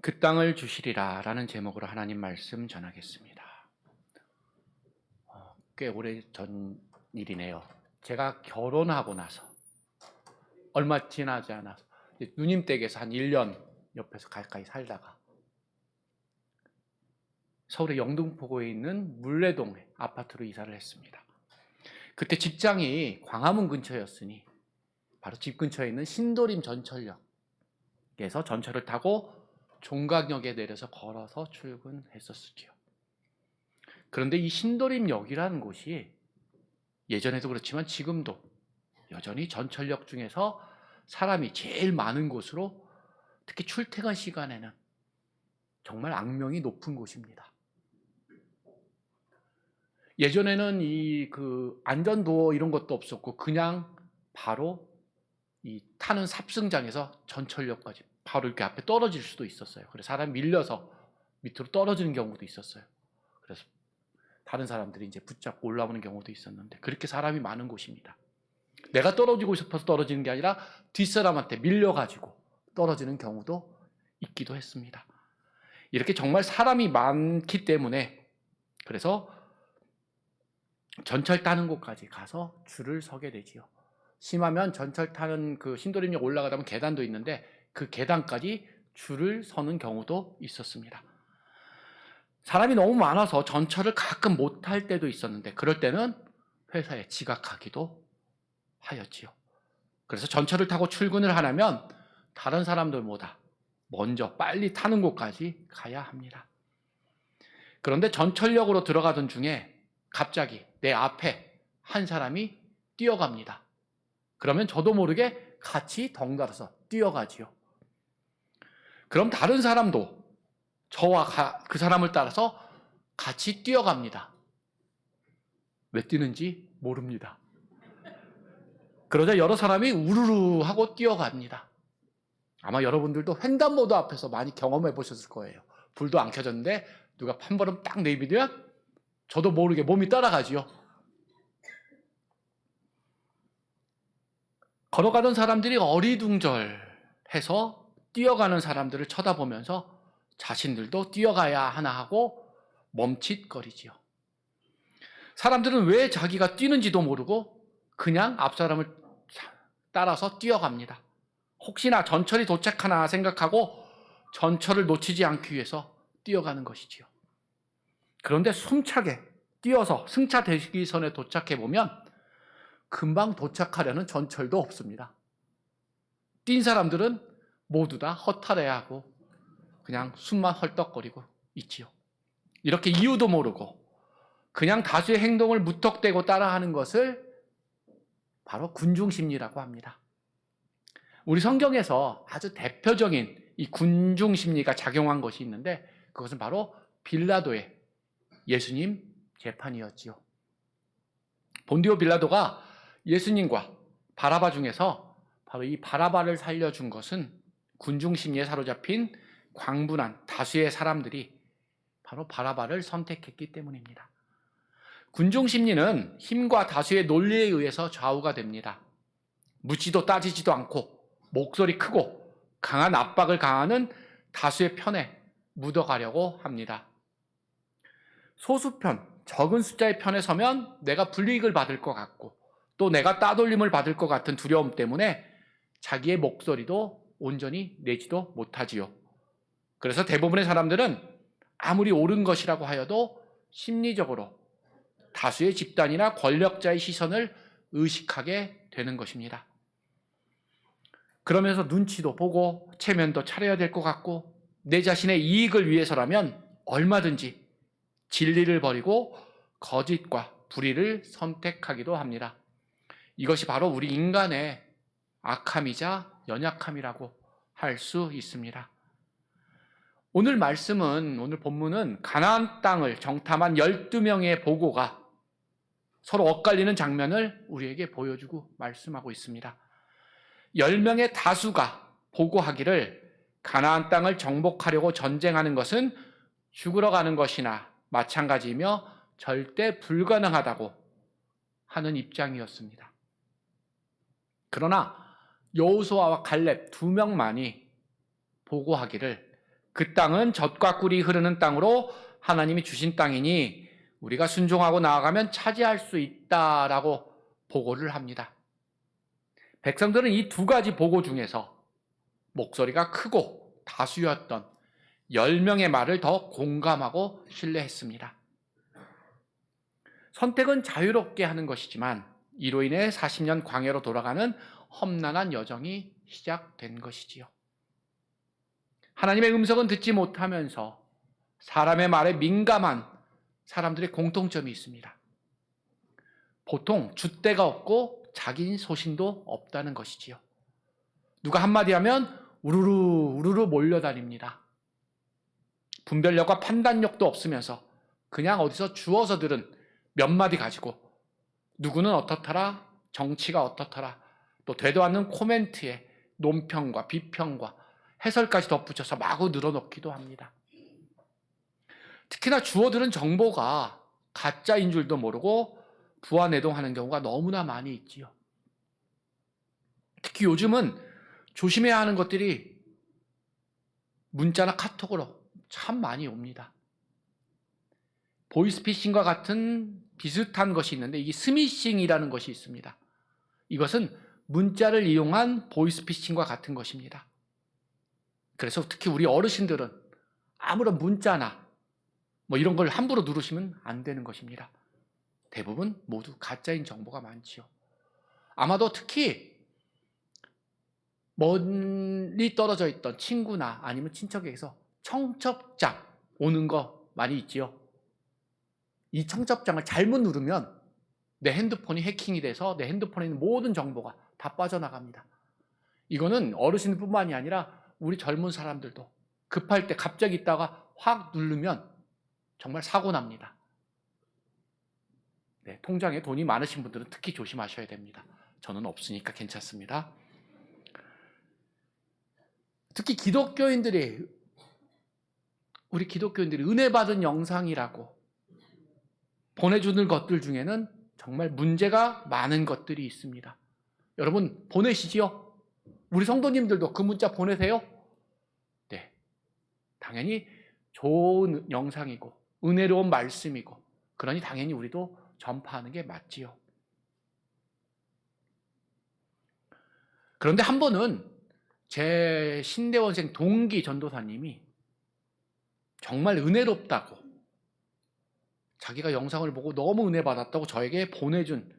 그 땅을 주시리라 라는 제목으로 하나님 말씀 전하겠습니다. 꽤 오래전 일이네요. 제가 결혼하고 나서 얼마 지나지 않아서 누님 댁에서 한 1년 옆에서 가까이 살다가 서울의 영등포구에 있는 물레동 아파트로 이사를 했습니다. 그때 직장이 광화문 근처였으니 바로 집 근처에 있는 신도림 전철역에서 전철을 타고 종각역에 내려서 걸어서 출근했었지요. 그런데 이 신도림역이라는 곳이 예전에도 그렇지만 지금도 여전히 전철역 중에서 사람이 제일 많은 곳으로, 특히 출퇴근 시간에는 정말 악명이 높은 곳입니다. 예전에는 안전도어 이런 것도 없었고 그냥 바로 이 타는 삽승장에서 전철역까지 바로 이렇게 앞에 떨어질 수도 있었어요. 그래서 사람이 밀려서 밑으로 떨어지는 경우도 있었어요. 그래서 다른 사람들이 이제 붙잡고 올라오는 경우도 있었는데, 그렇게 사람이 많은 곳입니다. 내가 떨어지고 싶어서 떨어지는 게 아니라 뒷사람한테 밀려가지고 떨어지는 경우도 있기도 했습니다. 이렇게 정말 사람이 많기 때문에 그래서 전철 타는 곳까지 가서 줄을 서게 되지요. 심하면 전철 타는 그 신도림역 올라가다 보면 계단도 있는데 그 계단까지 줄을 서는 경우도 있었습니다. 사람이 너무 많아서 전철을 가끔 못 탈 때도 있었는데 그럴 때는 회사에 지각하기도 하였지요. 그래서 전철을 타고 출근을 하려면 다른 사람들보다 먼저 빨리 타는 곳까지 가야 합니다. 그런데 전철역으로 들어가던 중에 갑자기 내 앞에 한 사람이 뛰어갑니다. 그러면 저도 모르게 같이 덩달아서 뛰어가지요. 그럼 다른 사람도 저와 그 사람을 따라서 같이 뛰어갑니다. 왜 뛰는지 모릅니다. 그러자 여러 사람이 우르르 하고 뛰어갑니다. 아마 여러분들도 횡단보도 앞에서 많이 경험해 보셨을 거예요. 불도 안 켜졌는데 누가 한 걸음 딱 내비두면 저도 모르게 몸이 따라가지요. 걸어가던 사람들이 어리둥절해서 뛰어가는 사람들을 쳐다보면서 자신들도 뛰어가야 하나 하고 멈칫거리지요. 사람들은 왜 자기가 뛰는지도 모르고 그냥 앞 사람을 따라서 뛰어갑니다. 혹시나 전철이 도착하나 생각하고 전철을 놓치지 않기 위해서 뛰어가는 것이지요. 그런데 숨차게 뛰어서 승차 대기선에 도착해 보면 금방 도착하려는 전철도 없습니다. 뛴 사람들은 모두 다 허탈해하고 그냥 숨만 헐떡거리고 있지요. 이렇게 이유도 모르고 그냥 다수의 행동을 무턱대고 따라하는 것을 바로 군중심리라고 합니다. 우리 성경에서 아주 대표적인 이 군중심리가 작용한 것이 있는데 그것은 바로 빌라도의 예수님 재판이었지요. 본디오 빌라도가 예수님과 바라바 중에서 바로 이 바라바를 살려준 것은 군중심리에 사로잡힌 광분한 다수의 사람들이 바로 바라바를 선택했기 때문입니다. 군중심리는 힘과 다수의 논리에 의해서 좌우가 됩니다. 묻지도 따지지도 않고 목소리 크고 강한 압박을 가하는 다수의 편에 묻어가려고 합니다. 소수편, 적은 숫자의 편에 서면 내가 불이익을 받을 것 같고 또 내가 따돌림을 받을 것 같은 두려움 때문에 자기의 목소리도 온전히 내지도 못하지요. 그래서 대부분의 사람들은 아무리 옳은 것이라고 하여도 심리적으로 다수의 집단이나 권력자의 시선을 의식하게 되는 것입니다. 그러면서 눈치도 보고 체면도 차려야 될 것 같고 내 자신의 이익을 위해서라면 얼마든지 진리를 버리고 거짓과 불의를 선택하기도 합니다. 이것이 바로 우리 인간의 악함이자 연약함이라고 할 수 있습니다. 오늘 본문은 가나안 땅을 정탐한 12명의 보고가 서로 엇갈리는 장면을 우리에게 보여주고 말씀하고 있습니다. 10명의 다수가 보고하기를 가나안 땅을 정복하려고 전쟁하는 것은 죽으러 가는 것이나 마찬가지이며 절대 불가능하다고 하는 입장이었습니다. 그러나 여호수아와 갈렙 2명만이 보고하기를 그 땅은 젖과 꿀이 흐르는 땅으로 하나님이 주신 땅이니 우리가 순종하고 나아가면 차지할 수 있다라고 보고를 합니다. 백성들은 이 두 가지 보고 중에서 목소리가 크고 다수였던 10명의 말을 더 공감하고 신뢰했습니다. 선택은 자유롭게 하는 것이지만 이로 인해 40년 광야로 돌아가는 험난한 여정이 시작된 것이지요. 하나님의 음성은 듣지 못하면서 사람의 말에 민감한 사람들의 공통점이 있습니다. 보통 줏대가 없고 자기 소신도 없다는 것이지요. 누가 한마디 하면 우르르 몰려다닙니다. 분별력과 판단력도 없으면서 그냥 어디서 주워서 들은 몇 마디 가지고 누구는 어떻더라, 정치가 어떻더라, 또 되도 않는 코멘트에 논평과 비평과 해설까지 덧붙여서 마구 늘어놓기도 합니다. 특히나 주워들은 정보가 가짜인 줄도 모르고 부안해동하는 경우가 너무나 많이 있지요. 특히 요즘은 조심해야 하는 것들이 문자나 카톡으로 참 많이 옵니다. 보이스피싱과 같은 비슷한 것이 있는데 이게 스미싱이라는 것이 있습니다. 이것은 문자를 이용한 보이스피싱과 같은 것입니다. 그래서 특히 우리 어르신들은 아무런 문자나 이런 걸 함부로 누르시면 안 되는 것입니다. 대부분 모두 가짜인 정보가 많지요. 아마도 특히 멀리 떨어져 있던 친구나 아니면 친척에게서 청첩장 오는 거 많이 있지요. 이 청첩장을 잘못 누르면 내 핸드폰이 해킹이 돼서 내 핸드폰에 있는 모든 정보가 다 빠져나갑니다. 이거는 어르신뿐만이 아니라 우리 젊은 사람들도 급할 때 갑자기 있다가 확 누르면 정말 사고 납니다. 네, 통장에 돈이 많으신 분들은 특히 조심하셔야 됩니다. 저는 없으니까 괜찮습니다. 특히 우리 기독교인들이 은혜 받은 영상이라고 보내주는 것들 중에는 정말 문제가 많은 것들이 있습니다. 여러분 보내시지요? 우리 성도님들도 그 문자 보내세요? 네, 당연히 좋은 영상이고 은혜로운 말씀이고 그러니 당연히 우리도 전파하는 게 맞지요. 그런데 한 번은 제 신대원생 동기 전도사님이 정말 은혜롭다고 자기가 영상을 보고 너무 은혜 받았다고 저에게 보내준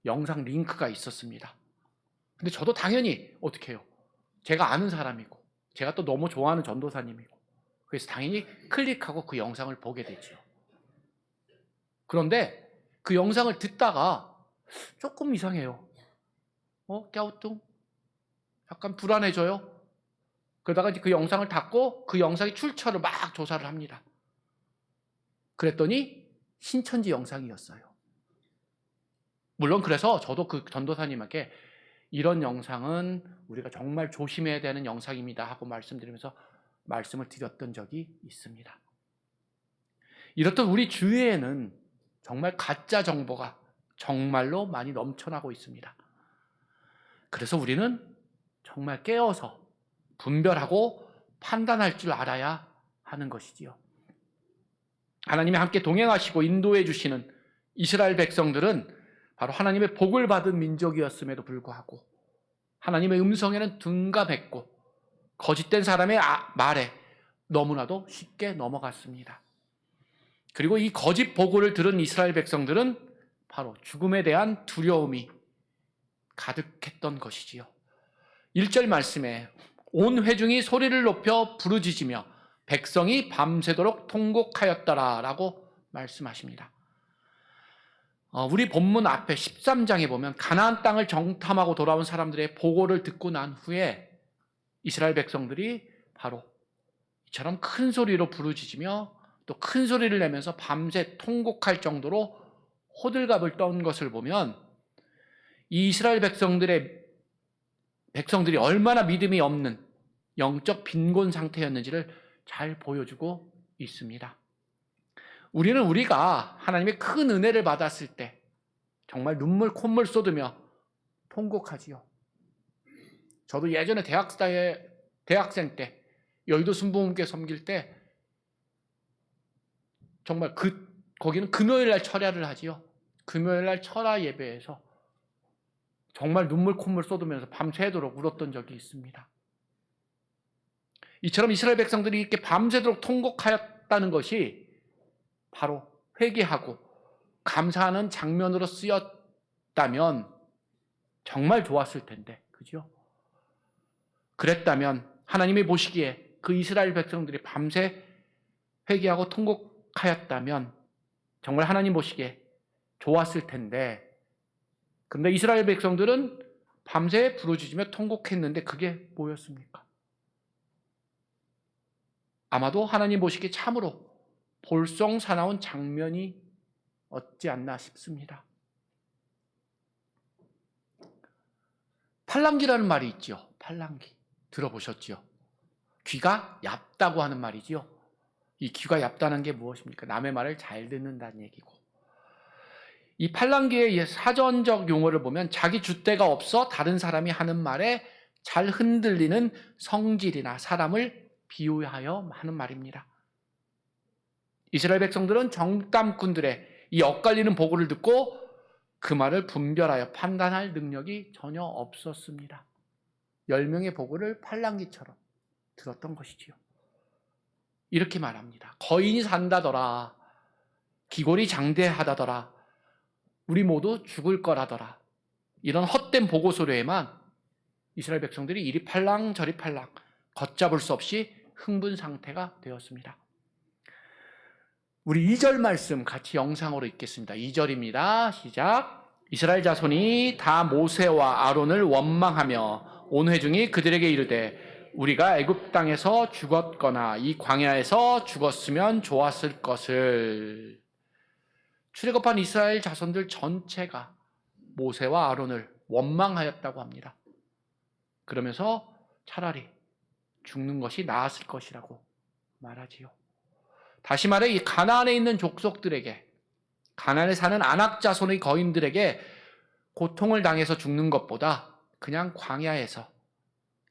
영상 링크가 있었습니다. 근데 저도 당연히 어떻게 해요? 제가 아는 사람이고 제가 또 너무 좋아하는 전도사님이고 그래서 당연히 클릭하고 그 영상을 보게 되죠. 그런데 그 영상을 듣다가 조금 이상해요. 갸우뚱? 약간 불안해져요. 그러다가 이제 그 영상을 닫고 그 영상의 출처를 막 조사를 합니다. 그랬더니 신천지 영상이었어요. 물론 그래서 저도 그 전도사님에게 이런 영상은 우리가 정말 조심해야 되는 영상입니다 하고 말씀드리면서 말씀을 드렸던 적이 있습니다. 이렇듯 우리 주위에는 정말 가짜 정보가 정말로 많이 넘쳐나고 있습니다. 그래서 우리는 정말 깨어서 분별하고 판단할 줄 알아야 하는 것이지요. 하나님이 함께 동행하시고 인도해 주시는 이스라엘 백성들은 바로 하나님의 복을 받은 민족이었음에도 불구하고 하나님의 음성에는 둔감했고 거짓된 사람의 말에 너무나도 쉽게 넘어갔습니다. 그리고 이 거짓 보고를 들은 이스라엘 백성들은 바로 죽음에 대한 두려움이 가득했던 것이지요. 1절 말씀에 온 회중이 소리를 높여 부르짖으며 백성이 밤새도록 통곡하였더라 라고 말씀하십니다. 우리 본문 앞에 13장에 보면 가나안 땅을 정탐하고 돌아온 사람들의 보고를 듣고 난 후에 이스라엘 백성들이 바로 이처럼 큰 소리로 부르짖으며 또 큰 소리를 내면서 밤새 통곡할 정도로 호들갑을 떤 것을 보면 이 이스라엘 백성들이 얼마나 믿음이 없는 영적 빈곤 상태였는지를 잘 보여주고 있습니다. 우리가 하나님의 큰 은혜를 받았을 때 정말 눈물 콧물 쏟으며 통곡하지요. 저도 예전에 대학생 때 여의도 순복음교회 섬길 때 정말 거기는 금요일 날 철야를 하지요. 금요일 날 철야 예배에서 정말 눈물 콧물 쏟으면서 밤새도록 울었던 적이 있습니다. 이처럼 이스라엘 백성들이 이렇게 밤새도록 통곡하였다는 것이 바로 회개하고 감사하는 장면으로 쓰였다면 정말 좋았을 텐데, 그죠? 그랬다면 하나님이 보시기에 그 이스라엘 백성들이 밤새 회개하고 통곡하였다면 정말 하나님 보시기에 좋았을 텐데, 그런데 이스라엘 백성들은 밤새 부르짖으며 통곡했는데 그게 뭐였습니까? 아마도 하나님 보시기에 참으로 볼썽사나운 장면이 없지 않나 싶습니다. 팔랑귀라는 말이 있죠. 팔랑귀. 들어보셨죠? 귀가 얇다고 하는 말이죠. 이 귀가 얇다는 게 무엇입니까? 남의 말을 잘 듣는다는 얘기고. 이 팔랑귀의 사전적 용어를 보면 자기 줏대가 없어 다른 사람이 하는 말에 잘 흔들리는 성질이나 사람을 비유하여 하는 말입니다. 이스라엘 백성들은 정탐꾼들의 이 엇갈리는 보고를 듣고 그 말을 분별하여 판단할 능력이 전혀 없었습니다. 10명의 보고를 팔랑귀처럼 들었던 것이지요. 이렇게 말합니다. 거인이 산다더라. 기골이 장대하다더라. 우리 모두 죽을 거라더라. 이런 헛된 보고 소리에만 이스라엘 백성들이 이리 팔랑 저리 팔랑 걷잡을 수 없이 흥분 상태가 되었습니다. 우리 2절 말씀 같이 영상으로 읽겠습니다. 2절입니다. 시작. 이스라엘 자손이 다 모세와 아론을 원망하며 온 회중이 그들에게 이르되 우리가 애굽 땅에서 죽었거나 이 광야에서 죽었으면 좋았을 것을. 출애굽한 이스라엘 자손들 전체가 모세와 아론을 원망하였다고 합니다. 그러면서 차라리 죽는 것이 나았을 것이라고 말하지요. 다시 말해 이 가나안에 있는 족속들에게, 가나안에 사는 아낙 자손의 거인들에게 고통을 당해서 죽는 것보다 그냥 광야에서,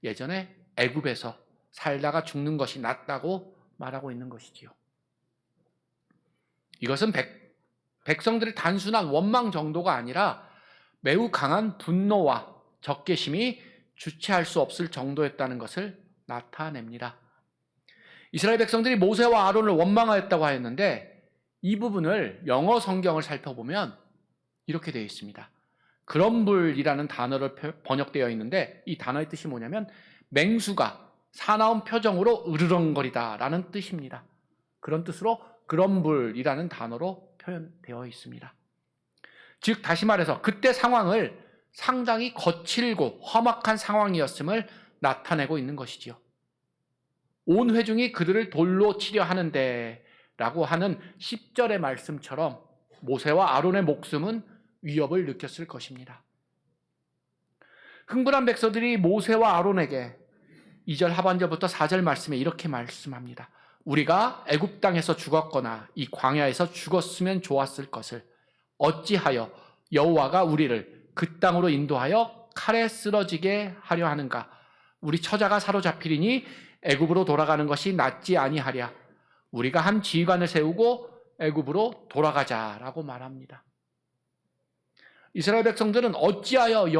예전에 애굽에서 살다가 죽는 것이 낫다고 말하고 있는 것이지요. 이것은 백성들의 단순한 원망 정도가 아니라 매우 강한 분노와 적개심이 주체할 수 없을 정도였다는 것을 나타냅니다. 이스라엘 백성들이 모세와 아론을 원망하였다고 하였는데 이 부분을 영어 성경을 살펴보면 이렇게 되어 있습니다. 그럼블이라는 단어로 번역되어 있는데 이 단어의 뜻이 뭐냐면 맹수가 사나운 표정으로 으르렁거리다 라는 뜻입니다. 그런 뜻으로 그럼블이라는 단어로 표현되어 있습니다. 즉 다시 말해서 그때 상황을 상당히 거칠고 험악한 상황이었음을 나타내고 있는 것이지요. 온 회중이 그들을 돌로 치려 하는데 라고 하는 10절의 말씀처럼 모세와 아론의 목숨은 위협을 느꼈을 것입니다. 흥분한 백성들이 모세와 아론에게 2절 하반절부터 4절 말씀에 이렇게 말씀합니다. 우리가 애굽 땅에서 죽었거나 이 광야에서 죽었으면 좋았을 것을 어찌하여 여호와가 우리를 그 땅으로 인도하여 칼에 쓰러지게 하려 하는가? 우리 처자가 사로잡히리니 애굽으로 돌아가는 것이 낫지 아니하랴. 우리가 한 지휘관을 세우고 애굽으로 돌아가자라고 말합니다. 이스라엘 백성들은 어찌하여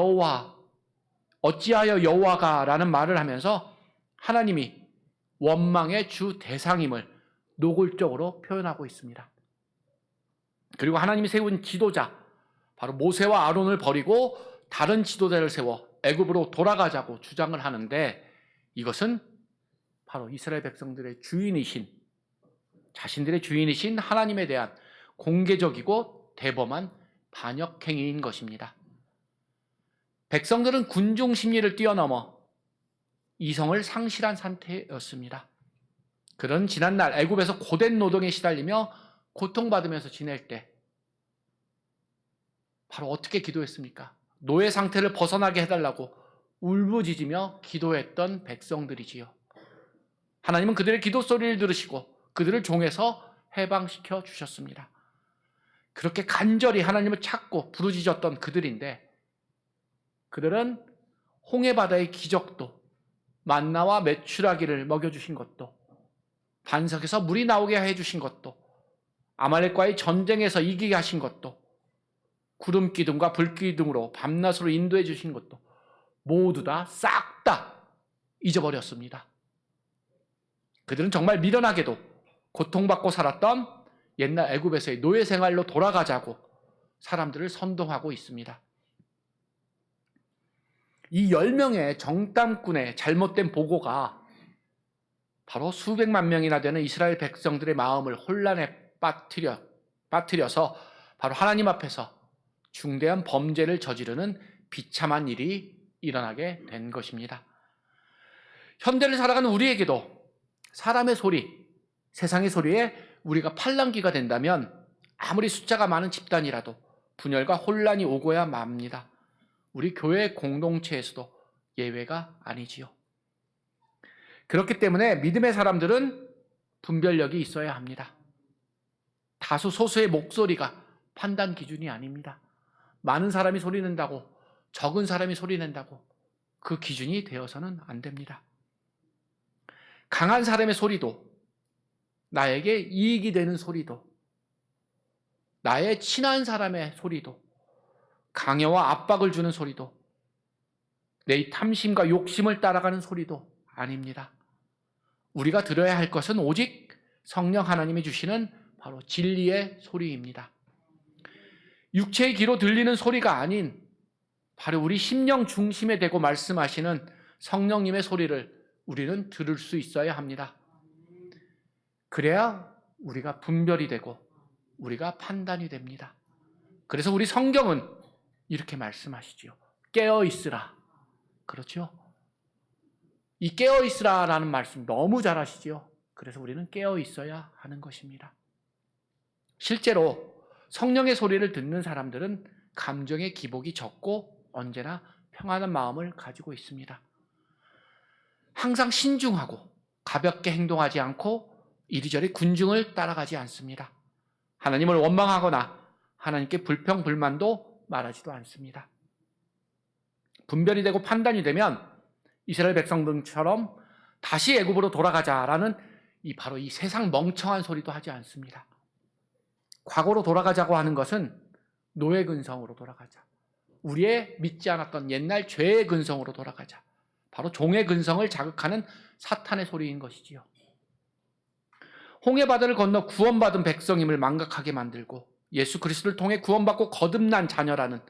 여호와가라는 말을 하면서 하나님이 원망의 주 대상임을 노골적으로 표현하고 있습니다. 그리고 하나님이 세운 지도자 바로 모세와 아론을 버리고 다른 지도자를 세워 애굽으로 돌아가자고 주장을 하는데 이것은 바로 이스라엘 백성들의 주인이신, 자신들의 주인이신 하나님에 대한 공개적이고 대범한 반역행위인 것입니다. 백성들은 군중 심리를 뛰어넘어 이성을 상실한 상태였습니다. 그런 지난날 애굽에서 고된 노동에 시달리며 고통받으면서 지낼 때 바로 어떻게 기도했습니까? 노예 상태를 벗어나게 해달라고 울부짖으며 기도했던 백성들이지요. 하나님은 그들의 기도 소리를 들으시고 그들을 종에서 해방시켜 주셨습니다. 그렇게 간절히 하나님을 찾고 부르짖었던 그들인데 그들은 홍해바다의 기적도 만나와 메추라기를 먹여주신 것도, 반석에서 물이 나오게 해주신 것도, 아말렉과의 전쟁에서 이기게 하신 것도, 구름 기둥과 불 기둥으로 밤낮으로 인도해 주신 것도 모두 다 싹 다 잊어버렸습니다. 그들은 정말 미련하게도 고통받고 살았던 옛날 애굽에서의 노예 생활로 돌아가자고 사람들을 선동하고 있습니다. 이 10명의 정탐꾼의 잘못된 보고가 바로 수백만 명이나 되는 이스라엘 백성들의 마음을 혼란에 빠뜨려서 바로 하나님 앞에서 중대한 범죄를 저지르는 비참한 일이 일어나게 된 것입니다. 현대를 살아가는 우리에게도 사람의 소리, 세상의 소리에 우리가 팔랑귀가 된다면 아무리 숫자가 많은 집단이라도 분열과 혼란이 오고야 맙니다. 우리 교회 공동체에서도 예외가 아니지요. 그렇기 때문에 믿음의 사람들은 분별력이 있어야 합니다. 다수 소수의 목소리가 판단 기준이 아닙니다. 많은 사람이 소리낸다고, 적은 사람이 소리낸다고 그 기준이 되어서는 안 됩니다. 강한 사람의 소리도, 나에게 이익이 되는 소리도, 나의 친한 사람의 소리도, 강요와 압박을 주는 소리도, 내 탐심과 욕심을 따라가는 소리도 아닙니다. 우리가 들어야 할 것은 오직 성령 하나님이 주시는 바로 진리의 소리입니다. 육체의 귀로 들리는 소리가 아닌 바로 우리 심령 중심에 대고 말씀하시는 성령님의 소리를 우리는 들을 수 있어야 합니다. 그래야 우리가 분별이 되고 우리가 판단이 됩니다. 그래서 우리 성경은 이렇게 말씀하시지요. 깨어 있으라. 그렇죠? 이 깨어 있으라라는 말씀 너무 잘 하시죠. 그래서 우리는 깨어 있어야 하는 것입니다. 실제로 성령의 소리를 듣는 사람들은 감정의 기복이 적고 언제나 평안한 마음을 가지고 있습니다. 항상 신중하고 가볍게 행동하지 않고 이리저리 군중을 따라가지 않습니다. 하나님을 원망하거나 하나님께 불평불만도 말하지도 않습니다. 분별이 되고 판단이 되면 이스라엘 백성들처럼 다시 애굽으로 돌아가자라는 바로 이 세상 멍청한 소리도 하지 않습니다. 과거로 돌아가자고 하는 것은 노예 근성으로 돌아가자. 우리의 믿지 않았던 옛날 죄의 근성으로 돌아가자. 바로 종의 근성을 자극하는 사탄의 소리인 것이지요. 홍해바다를 건너 구원받은 백성임을 망각하게 만들고 예수 그리스도를 통해 구원받고 거듭난 자녀라는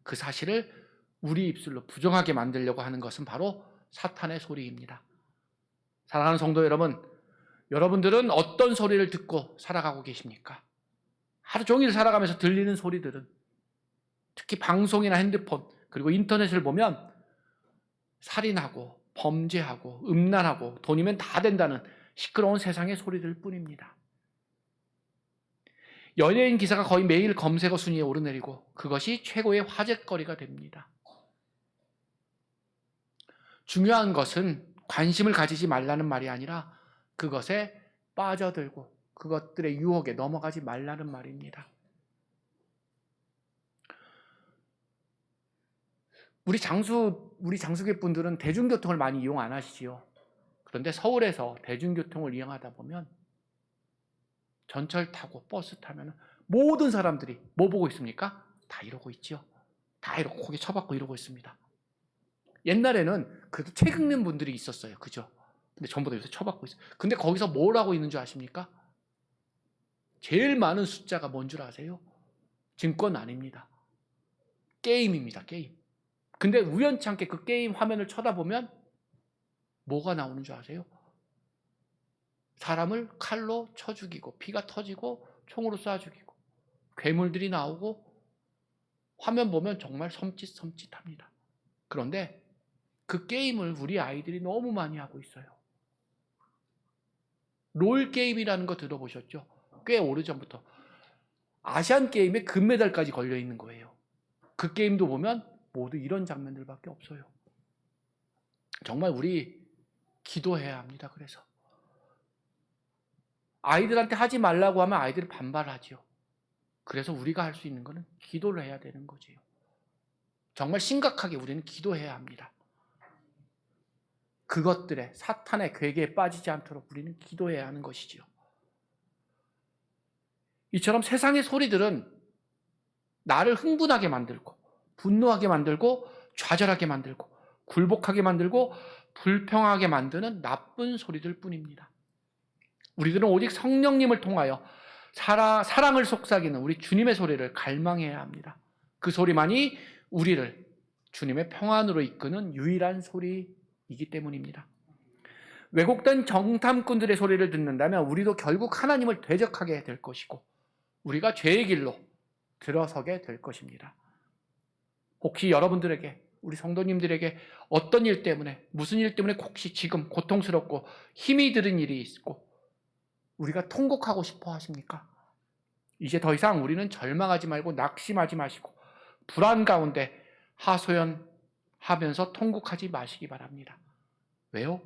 그 사실을 우리 입술로 부정하게 만들려고 하는 것은 바로 사탄의 소리입니다. 사랑하는 성도 여러분, 여러분들은 어떤 소리를 듣고 살아가고 계십니까? 하루 종일 살아가면서 들리는 소리들은, 특히 방송이나 핸드폰 그리고 인터넷을 보면 살인하고 범죄하고 음란하고 돈이면 다 된다는 시끄러운 세상의 소리들 뿐입니다. 연예인 기사가 거의 매일 검색어 순위에 오르내리고 그것이 최고의 화제거리가 됩니다. 중요한 것은 관심을 가지지 말라는 말이 아니라 그것에 빠져들고 그것들의 유혹에 넘어가지 말라는 말입니다. 우리 장수계 분들은 대중교통을 많이 이용 안 하시지요. 그런데 서울에서 대중교통을 이용하다 보면 전철 타고 버스 타면 모든 사람들이 뭐 보고 있습니까? 다 이러고 있죠. 다 이러고 고개 쳐박고 이러고 있습니다. 옛날에는 그래도 책 읽는 분들이 있었어요. 그죠? 근데 전부 다 요새 쳐박고 있어요. 근데 거기서 뭘 하고 있는 줄 아십니까? 제일 많은 숫자가 뭔 줄 아세요? 증권 아닙니다. 게임입니다. 게임. 근데 우연치 않게 그 게임 화면을 쳐다보면 뭐가 나오는 줄 아세요? 사람을 칼로 쳐 죽이고 피가 터지고 총으로 쏴 죽이고 괴물들이 나오고 화면 보면 정말 섬찟합니다. 그런데 그 게임을 우리 아이들이 너무 많이 하고 있어요. 롤 게임이라는 거 들어보셨죠? 꽤 오래전부터 아시안 게임에 금메달까지 걸려 있는 거예요. 그 게임도 보면 모두 이런 장면들밖에 없어요. 정말 우리 기도해야 합니다. 그래서 아이들한테 하지 말라고 하면 아이들이 반발하죠. 그래서 우리가 할 수 있는 것은 기도를 해야 되는 거지요. 정말 심각하게 우리는 기도해야 합니다. 그것들의 사탄의 괴계에 빠지지 않도록 우리는 기도해야 하는 것이지요. 이처럼 세상의 소리들은 나를 흥분하게 만들고 분노하게 만들고 좌절하게 만들고 굴복하게 만들고 불평하게 만드는 나쁜 소리들 뿐입니다. 우리들은 오직 성령님을 통하여 사랑을 속삭이는 우리 주님의 소리를 갈망해야 합니다. 그 소리만이 우리를 주님의 평안으로 이끄는 유일한 소리이기 때문입니다. 왜곡된 정탐꾼들의 소리를 듣는다면 우리도 결국 하나님을 대적하게 될 것이고 우리가 죄의 길로 들어서게 될 것입니다. 혹시 여러분들에게, 우리 성도님들에게 어떤 일 때문에, 무슨 일 때문에 혹시 지금 고통스럽고 힘이 드는 일이 있고 우리가 통곡하고 싶어 하십니까? 이제 더 이상 우리는 절망하지 말고 낙심하지 마시고 불안 가운데 하소연하면서 통곡하지 마시기 바랍니다. 왜요?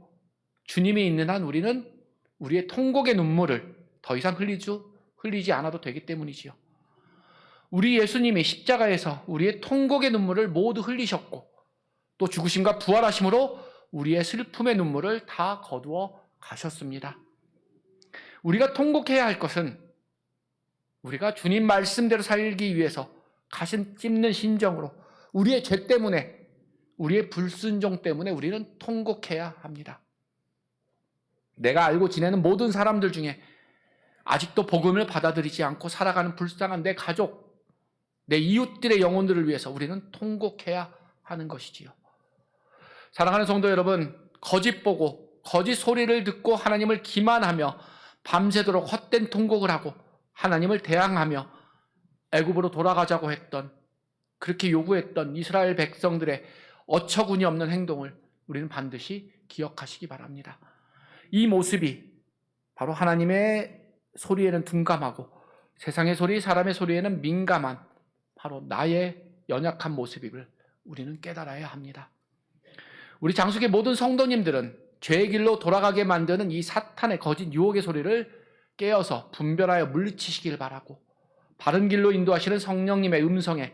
주님이 있는 한 우리는 우리의 통곡의 눈물을 더 이상 흘리지 않아도 되기 때문이지요. 우리 예수님이 십자가에서 우리의 통곡의 눈물을 모두 흘리셨고 또 죽으심과 부활하심으로 우리의 슬픔의 눈물을 다 거두어 가셨습니다. 우리가 통곡해야 할 것은 우리가 주님 말씀대로 살기 위해서 가슴 찢는 심정으로 우리의 죄 때문에, 우리의 불순종 때문에 우리는 통곡해야 합니다. 내가 알고 지내는 모든 사람들 중에 아직도 복음을 받아들이지 않고 살아가는 불쌍한 내 가족, 내 이웃들의 영혼들을 위해서 우리는 통곡해야 하는 것이지요. 사랑하는 성도 여러분, 거짓 보고 거짓 소리를 듣고 하나님을 기만하며 밤새도록 헛된 통곡을 하고 하나님을 대항하며 애굽으로 돌아가자고 했던, 그렇게 요구했던 이스라엘 백성들의 어처구니 없는 행동을 우리는 반드시 기억하시기 바랍니다. 이 모습이 바로 하나님의 소리에는 둔감하고 세상의 소리, 사람의 소리에는 민감한 바로 나의 연약한 모습임을 우리는 깨달아야 합니다. 우리 장숙의 모든 성도님들은 죄의 길로 돌아가게 만드는 이 사탄의 거짓 유혹의 소리를 깨어서 분별하여 물리치시길 바라고 바른 길로 인도하시는 성령님의 음성에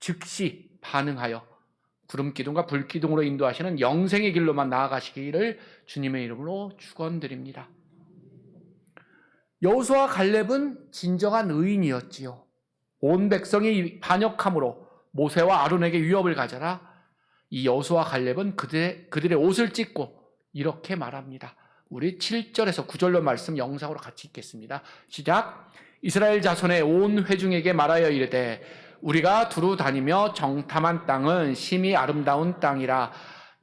즉시 반응하여 구름기둥과 불기둥으로 인도하시는 영생의 길로만 나아가시기를 주님의 이름으로 축원드립니다. 여호수아와 갈렙은 진정한 의인이었지요. 온 백성이 반역함으로 모세와 아론에게 위협을 가져라 이 여호수아와 갈렙은 그들의 옷을 찢고 이렇게 말합니다. 우리 7절에서 9절로 말씀 영상으로 같이 읽겠습니다. 시작. 이스라엘 자손의 온 회중에게 말하여 이르되 우리가 두루 다니며 정탐한 땅은 심히 아름다운 땅이라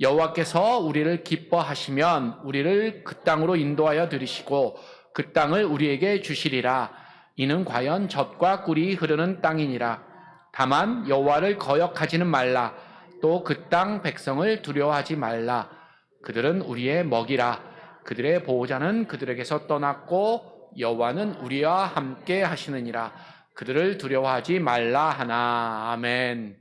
여호와께서 우리를 기뻐하시면 우리를 그 땅으로 인도하여 들이시고 그 땅을 우리에게 주시리라. 이는 과연 젖과 꿀이 흐르는 땅이니라. 다만 여호와를 거역하지는 말라. 또 그 땅 백성을 두려워하지 말라. 그들은 우리의 먹이라. 그들의 보호자는 그들에게서 떠났고 여호와는 우리와 함께 하시느니라. 그들을 두려워하지 말라 하나. 아멘.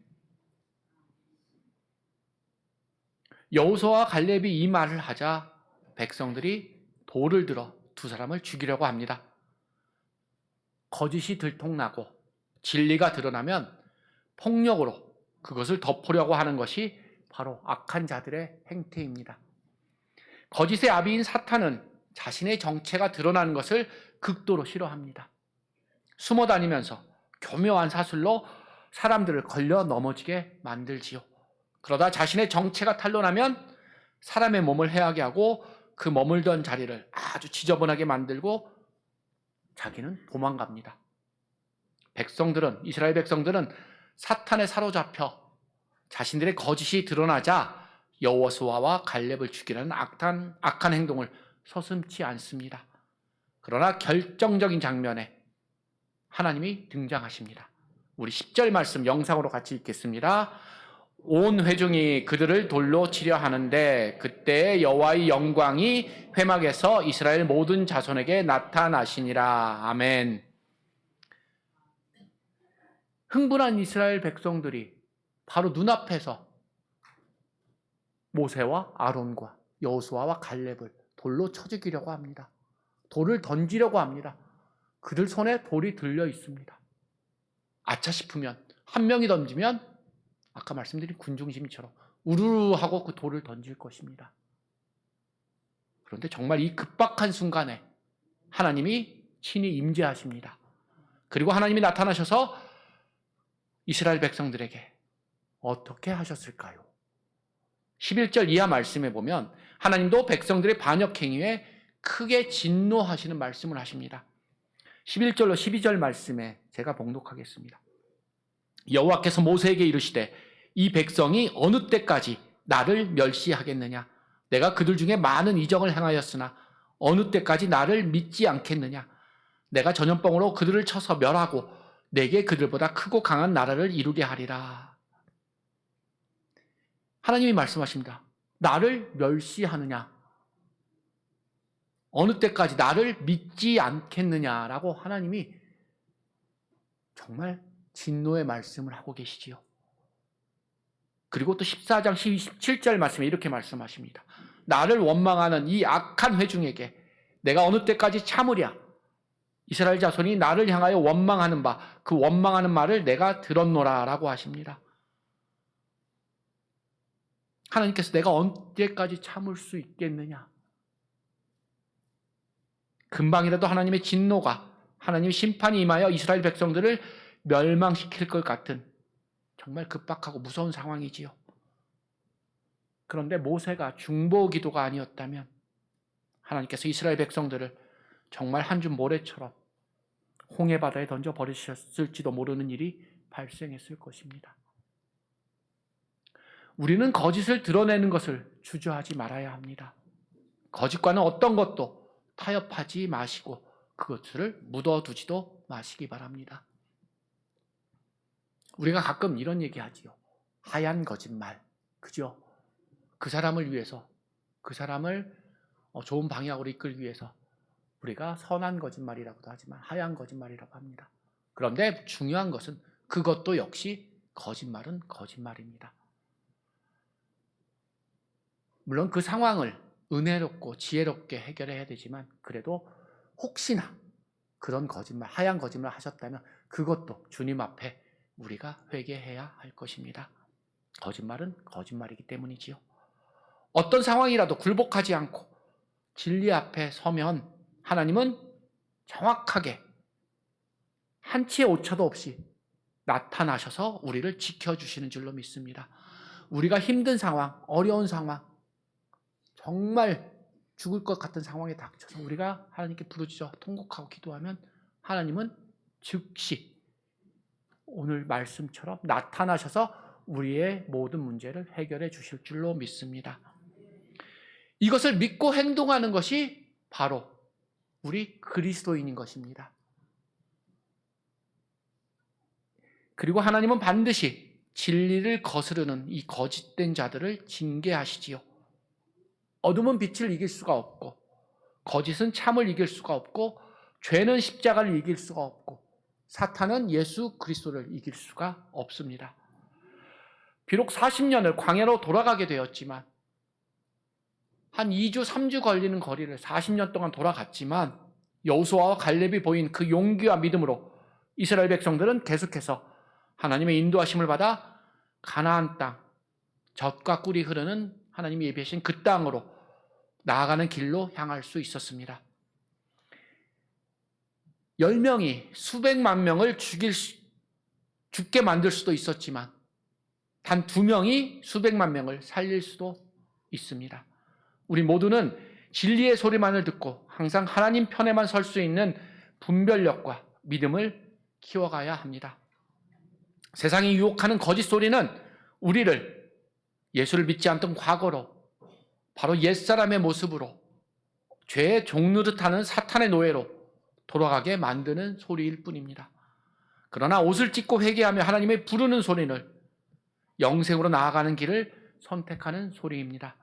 여호수아와 갈렙이 이 말을 하자 백성들이 돌을 들어 두 사람을 죽이려고 합니다. 거짓이 들통나고 진리가 드러나면 폭력으로 그것을 덮으려고 하는 것이 바로 악한 자들의 행태입니다. 거짓의 아비인 사탄은 자신의 정체가 드러나는 것을 극도로 싫어합니다. 숨어 다니면서 교묘한 사술로 사람들을 걸려 넘어지게 만들지요. 그러다 자신의 정체가 탄로나면 사람의 몸을 해하게 하고 그 머물던 자리를 아주 지저분하게 만들고 자기는 도망갑니다. 이스라엘 백성들은 사탄에 사로잡혀 자신들의 거짓이 드러나자 여호수아와 갈렙을 죽이려는 악한 행동을 서슴지 않습니다. 그러나 결정적인 장면에 하나님이 등장하십니다. 우리 10절 말씀 영상으로 같이 읽겠습니다. 온 회중이 그들을 돌로 치려 하는데 그때 여호와의 영광이 회막에서 이스라엘 모든 자손에게 나타나시니라. 아멘. 흥분한 이스라엘 백성들이 바로 눈앞에서 모세와 아론과 여호수아와 갈렙을 돌로 쳐 죽이려고 합니다. 돌을 던지려고 합니다. 그들 손에 돌이 들려 있습니다. 아차 싶으면 한 명이 던지면 아까 말씀드린 군중심처럼 우르르 하고 그 돌을 던질 것입니다. 그런데 정말 이 급박한 순간에 하나님이 친히 임재하십니다. 그리고 하나님이 나타나셔서 이스라엘 백성들에게 어떻게 하셨을까요? 11절 이하 말씀에 보면 하나님도 백성들의 반역 행위에 크게 진노하시는 말씀을 하십니다. 11절로 12절 말씀에 제가 봉독하겠습니다. 여호와께서 모세에게 이르시되 이 백성이 어느 때까지 나를 멸시하겠느냐? 내가 그들 중에 많은 이적을 행하였으나 어느 때까지 나를 믿지 않겠느냐? 내가 전염병으로 그들을 쳐서 멸하고 내게 그들보다 크고 강한 나라를 이루게 하리라. 하나님이 말씀하십니다. 나를 멸시하느냐? 어느 때까지 나를 믿지 않겠느냐라고 하나님이 정말 진노의 말씀을 하고 계시지요. 그리고 또 14장 17절 말씀에 이렇게 말씀하십니다. 나를 원망하는 이 악한 회중에게 내가 어느 때까지 참으랴? 이스라엘 자손이 나를 향하여 원망하는 바 그 원망하는 말을 내가 들었노라 라고 하십니다. 하나님께서 내가 언제까지 참을 수 있겠느냐? 금방이라도 하나님의 진노가, 하나님의 심판이 임하여 이스라엘 백성들을 멸망시킬 것 같은 정말 급박하고 무서운 상황이지요. 그런데 모세가 중보 기도가 아니었다면 하나님께서 이스라엘 백성들을 정말 한 줌 모래처럼 홍해 바다에 던져 버리셨을지도 모르는 일이 발생했을 것입니다. 우리는 거짓을 드러내는 것을 주저하지 말아야 합니다. 거짓과는 어떤 것도 타협하지 마시고 그것을 묻어두지도 마시기 바랍니다. 우리가 가끔 이런 얘기하지요. 하얀 거짓말, 그죠? 그 사람을 위해서, 그 사람을 좋은 방향으로 이끌기 위해서 우리가 선한 거짓말이라고도 하지만 하얀 거짓말이라고 합니다. 그런데 중요한 것은 그것도 역시 거짓말은 거짓말입니다. 물론 그 상황을 은혜롭고 지혜롭게 해결해야 되지만 그래도 혹시나 그런 거짓말, 하얀 거짓말 하셨다면 그것도 주님 앞에 우리가 회개해야 할 것입니다. 거짓말은 거짓말이기 때문이지요. 어떤 상황이라도 굴복하지 않고 진리 앞에 서면 하나님은 정확하게 한치의 오차도 없이 나타나셔서 우리를 지켜주시는 줄로 믿습니다. 우리가 힘든 상황, 어려운 상황, 정말 죽을 것 같은 상황에 닥쳐서 우리가 하나님께 부르짖어 통곡하고 기도하면 하나님은 즉시 오늘 말씀처럼 나타나셔서 우리의 모든 문제를 해결해 주실 줄로 믿습니다. 이것을 믿고 행동하는 것이 바로 우리 그리스도인인 것입니다. 그리고 하나님은 반드시 진리를 거스르는 이 거짓된 자들을 징계하시지요. 어둠은 빛을 이길 수가 없고 거짓은 참을 이길 수가 없고 죄는 십자가를 이길 수가 없고 사탄은 예수 그리스도를 이길 수가 없습니다. 비록 40년을 광야로 돌아가게 되었지만 한 2주, 3주 걸리는 거리를 40년 동안 돌아갔지만 여호수아와 갈렙이 보인 그 용기와 믿음으로 이스라엘 백성들은 계속해서 하나님의 인도하심을 받아 가나안 땅, 젖과 꿀이 흐르는 하나님이 예비하신 그 땅으로 나아가는 길로 향할 수 있었습니다. 10명이 수백만 명을 죽게 만들 수도 있었지만 단 2명이 수백만 명을 살릴 수도 있습니다. 우리 모두는 진리의 소리만을 듣고 항상 하나님 편에만 설 수 있는 분별력과 믿음을 키워가야 합니다. 세상이 유혹하는 거짓 소리는 우리를 예수를 믿지 않던 과거로 바로 옛사람의 모습으로 죄의 종노릇하는 사탄의 노예로 돌아가게 만드는 소리일 뿐입니다. 그러나 옷을 찢고 회개하며 하나님의 부르는 소리를 영생으로 나아가는 길을 선택하는 소리입니다.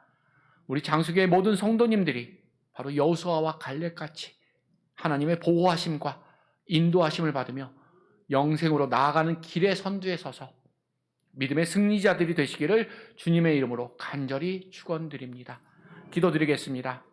우리 장수교의 모든 성도님들이 바로 여호수아와 갈렙같이 하나님의 보호하심과 인도하심을 받으며 영생으로 나아가는 길의 선두에 서서 믿음의 승리자들이 되시기를 주님의 이름으로 간절히 축원드립니다. 기도드리겠습니다.